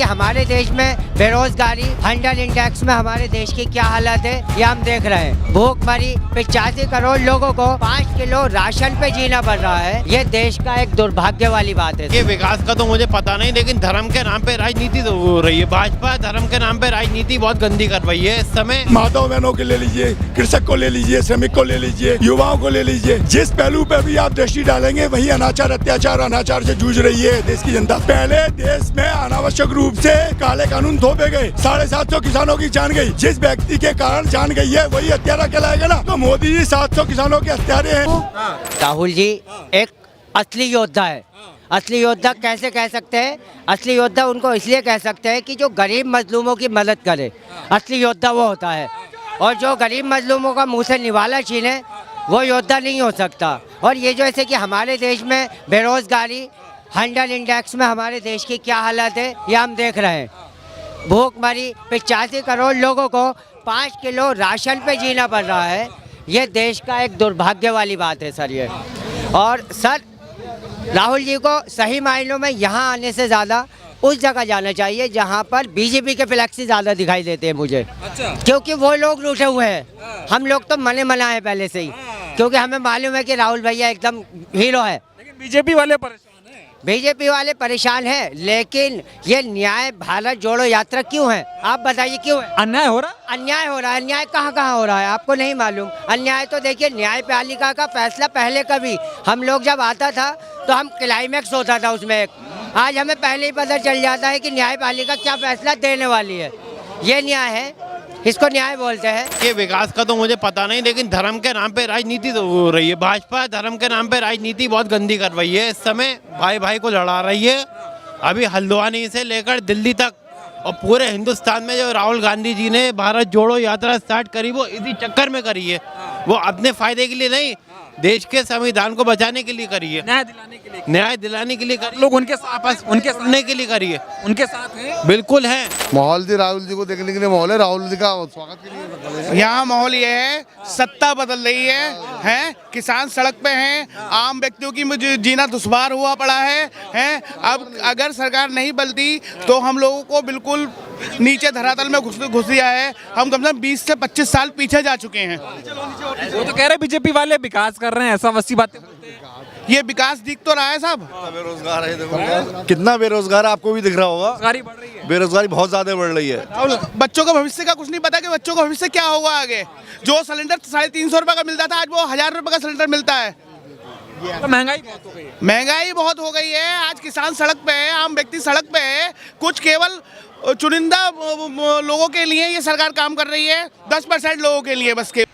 कि हमारे देश में बेरोजगारी, हंटर इंडेक्स में हमारे देश की क्या हालत है ये हम देख रहे हैं। भूखमरी 85 करोड़ लोगों को 5 किलो राशन पे जीना पड़ रहा है। ये देश का एक दुर्भाग्य वाली बात है। ये विकास का तो मुझे पता नहीं, लेकिन धर्म के नाम पे राजनीति तो हो रही है। भाजपा धर्म के नाम पे राजनीति बहुत गंदी कर रही है इस समय। माताओं बहनों के ले लीजिए, कृषक को ले लीजिए, श्रमिक को ले लीजिए, युवाओं को ले लीजिए, जिस पहलू पे भी आप दृष्टि डालेंगे वही अनाचार, अत्याचार, अनाचार से जूझ रही है देश की जनता। पहले देश में अनावश्यक रूप से काले कानून थोपे गए, 750 किसानों की जान गई। जिस व्यक्ति के कारण जान गई है वही हत्यारा कहलाएगा ना। तो मोदी जी 700 किसानों के हत्यारे हैं। राहुल जी एक असली योद्धा है। असली योद्धा कैसे कह सकते हैं? असली योद्धा उनको इसलिए कह सकते हैं कि जो गरीब मजलूमों की मदद करे, असली योद्धा वो होता है। और जो गरीब मजलूमों का मुंह से निवाला छीने वो योद्धा नहीं हो सकता। और ये जो ऐसे कि हमारे देश में बेरोजगारी, हंटर इंडेक्स में हमारे देश की क्या हालत है ये हम देख रहे हैं। भूखमरी 85 करोड़ लोगों को 5 किलो राशन पे जीना पड़ रहा है। ये देश का एक दुर्भाग्य वाली बात है सर ये। और सर राहुल जी को सही मायनों में यहाँ आने से ज़्यादा उस जगह जाना चाहिए जहाँ पर बीजेपी के फ्लैक्स ज़्यादा दिखाई देते हैं मुझे। अच्छा। क्योंकि वो लोग रूठे हुए हैं। हम लोग तो मने मना है पहले से ही, क्योंकि हमें मालूम है कि राहुल भैया एकदम हीरो है। लेकिन बीजेपी वाले परेशान हैं। बीजेपी वाले परेशान हैं, लेकिन ये न्याय भारत जोड़ो यात्रा क्यों है? आप बताइए क्यों है? अन्याय हो रहा? अन्याय हो रहा है। अन्याय कहाँ कहाँ हो रहा है आपको नहीं मालूम? अन्याय तो देखिए, न्यायपालिका का फैसला पहले कभी हम लोग जब आता था तो हम क्लाइमैक्स होता था उसमें एक। आज हमें पहले ही पता चल जाता है कि न्यायपालिका क्या फैसला देने वाली है। ये न्याय है, इसको न्याय बोलते हैं। ये विकास का तो मुझे पता नहीं, लेकिन धर्म के नाम पे राजनीति तो हो रही है। भाजपा धर्म के नाम पे राजनीति बहुत गंदी कर रही है इस समय। भाई भाई को लड़ा रही है। अभी हल्द्वानी से लेकर दिल्ली तक और पूरे हिंदुस्तान में जो राहुल गांधी जी ने भारत जोड़ो यात्रा स्टार्ट करी वो इसी चक्कर में करी है। वो अपने फायदे के लिए नहीं, देश के संविधान को बचाने के लिए करी है, न्याय दिलाने के लिए। न्याय दिलाने के लिए करी। लोग उनके साथ, उनके सुनने के लिए करी है। उनके साथ हैं। बिल्कुल है। माहौल जी राहुल जी को देखने के लिए माहौल है। राहुल जी का स्वागत के लिए यहाँ माहौल ये है, सत्ता बदल रही है, किसान सड़क पे हैं, आम व्यक्तियों की मुझे जीना दुश्वार हुआ पड़ा है। अब अगर सरकार नहीं बदलती तो हम लोगों को बिल्कुल नीचे धरातल में घुस दिया है। हम कम से कम 20 से 25 साल पीछे जा चुके हैं। वो तो कह रहे बीजेपी वाले विकास कर रहे हैं, ऐसा वैसी बातें बोलते हैं। ये विकास दिख तो रहा है साहब। बेरोजगार है, देखो कितना बेरोजगार आपको भी दिख रहा होगा। बेरोजगारी बढ़ रही है। बेरोजगारी बहुत ज्यादा बढ़ रही है। बच्चों का भविष्य का कुछ नहीं पता कि बच्चों का भविष्य क्या होगा आगे। जो सिलेंडर 350 रुपए का मिलता था आज वो 1000 रुपए का सिलेंडर मिलता है। तो महंगाई बहुत हो गई है। महंगाई बहुत हो गई है। आज किसान सड़क पे है, आम व्यक्ति सड़क पे है। कुछ केवल चुनिंदा लोगों के लिए ये सरकार काम कर रही है, 10% लोगों के लिए बस के।